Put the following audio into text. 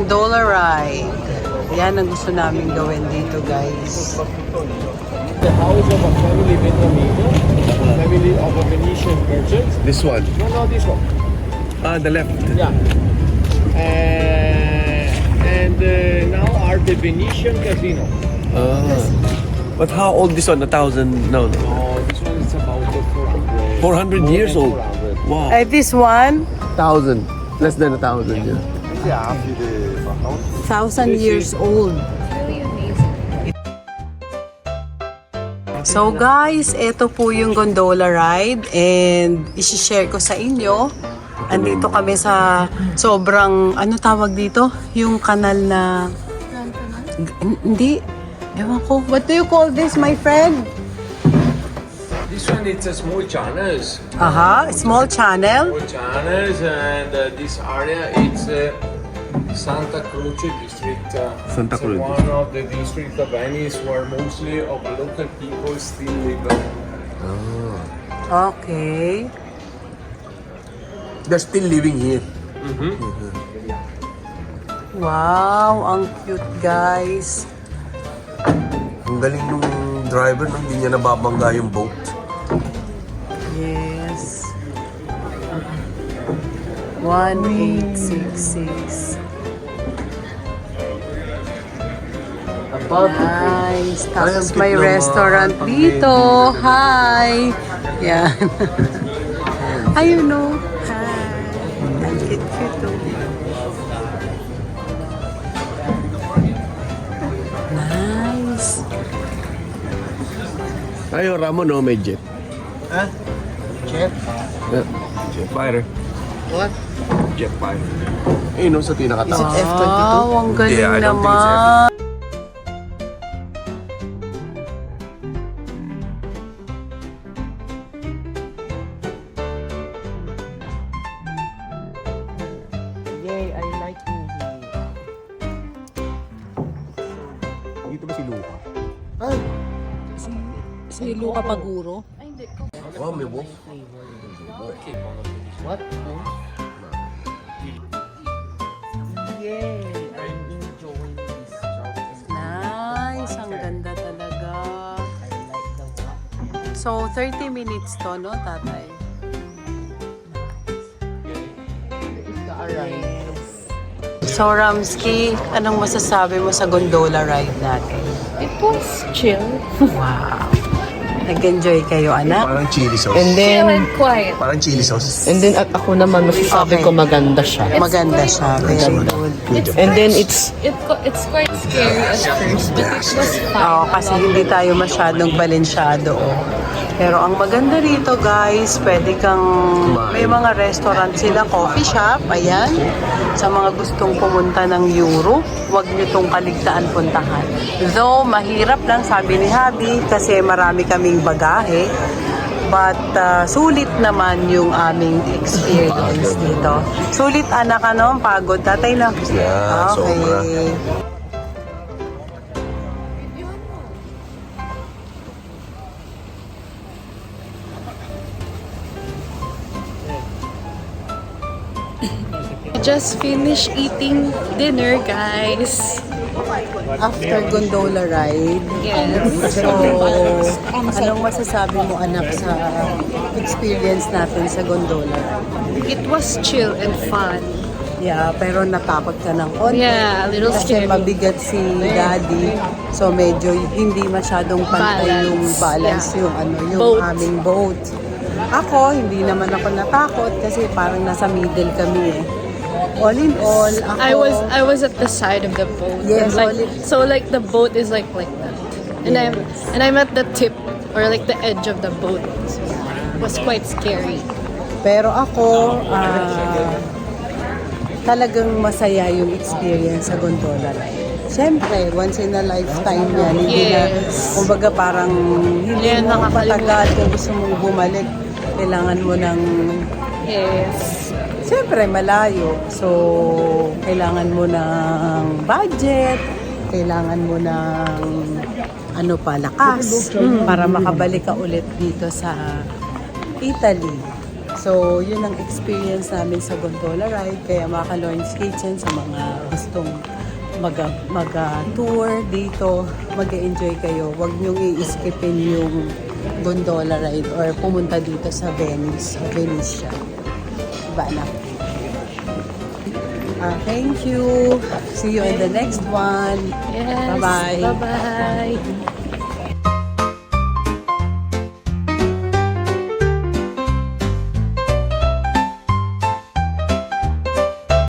gondola ride. Yan ang gusto namin gawin dito, guys. The house of a family Vietnamese, family of a Venetian merchant. This one. No, this one. The left. Yeah. And now are the Venetian casino. But how old this one? 1,000? No. Oh, this one is about 400. 400 More years than old. 400. Wow. This one, 1,000. Less than 1,000. Yeah. 1,000 years old. So guys, ito po yung gondola ride and isi-share ko sa inyo. Andito kami sa sobrang, ano tawag dito? Yung kanal na... Hindi. Ewan ko. What do you call this, my friend? This one it's a small channels. Aha, small channel. Small channels, and this area it's Santa Croce district. Santa it's Croce. one of the district of Venice where mostly of local people still live. Okay. They're still living here. Wow, ang cute, guys. Ang galing nung driver nung hindi niya nababangga yung boat. Yes. 1866. Nice. Tapos may restaurant dito. Hi. Yan. Ayun o. Hi. Ang cute-cute o. Nice. Ayaw, Ramon, no? May jet. Huh? Chef? Yeah. Jet fighter. What? Jet fighter. Ayun, no? Sa pinakataas. Wow, ang galing Yeah, I don't think it's naman. Yay, I like movie. Dito ba si Luca? Si Luca Paguro. Oh, may wolf. What? Yay, I'm enjoying this. Nice, ang ganda talaga. So, 30 minutes to, no, tatay? So, Ramsky, anong masasabi mo sa gondola ride natin? It was chill. Wow. Nag-enjoy kayo, anak? Parang chili sauce. And Chill then, and quiet. Parang chili sauce. and then at ako naman masasabi Okay. ko maganda siya. Maganda siya. Very good. And then it's It's quite scary at first, but it was fun. Oo, kasi hindi tayo masyadong balensyado. Pero ang maganda rito, guys, pwede kang... May mga restaurant sila, coffee shop, ayan. Sa mga gustong pumunta ng Europe, huwag nyo tong kaligtaan puntahan. Though, mahirap lang, sabi ni Habi, kasi marami kaming bagahe. But, sulit naman yung aming experience dito. Sulit, anak, ano? Pagod. Tatay na. Yeah, sobra. Just finished eating dinner, guys. After gondola ride, Yes. so, anong masasabi mo, anak, sa experience natin sa gondola ride? It was chill and fun. Yeah, pero natakot ka ng konti. Yeah, a little Kasi scary. mabigat si Daddy. So medyo hindi masyadong pantay yung balance Yeah. yung yung Boat. aming boat. Ako, hindi naman ako natakot kasi parang nasa middle kami eh. All in all, ako... I was at the side of the boat. Yes, And, solid. like the boat is like that. And I'm at the tip or like the edge of the boat. So it was quite scary. Pero ako, talagang masaya yung experience sa gondola ride. Siyempre, once in a lifetime yan. Hindi Yes. na, kumbaga parang hindi Yan, mo nakakalimutan. matagal kung gusto mong bumalik. Kailangan mo ng, Yes. siyempre, malayo. So, kailangan mo ng budget, kailangan mo ng lakas para makabalik ka ulit dito sa Italy. So, yun ang experience namin sa gondola ride. Kaya mga ka-Lawrence Kitchen, sa mga gustong mag-tour dito, mag-enjoy kayo. Huwag niyong i-skipin yung gondola ride or pumunta dito sa Venice, Venetia. Diba na? Thank you. See you in the next one. Yes. Bye-bye. Bye-bye.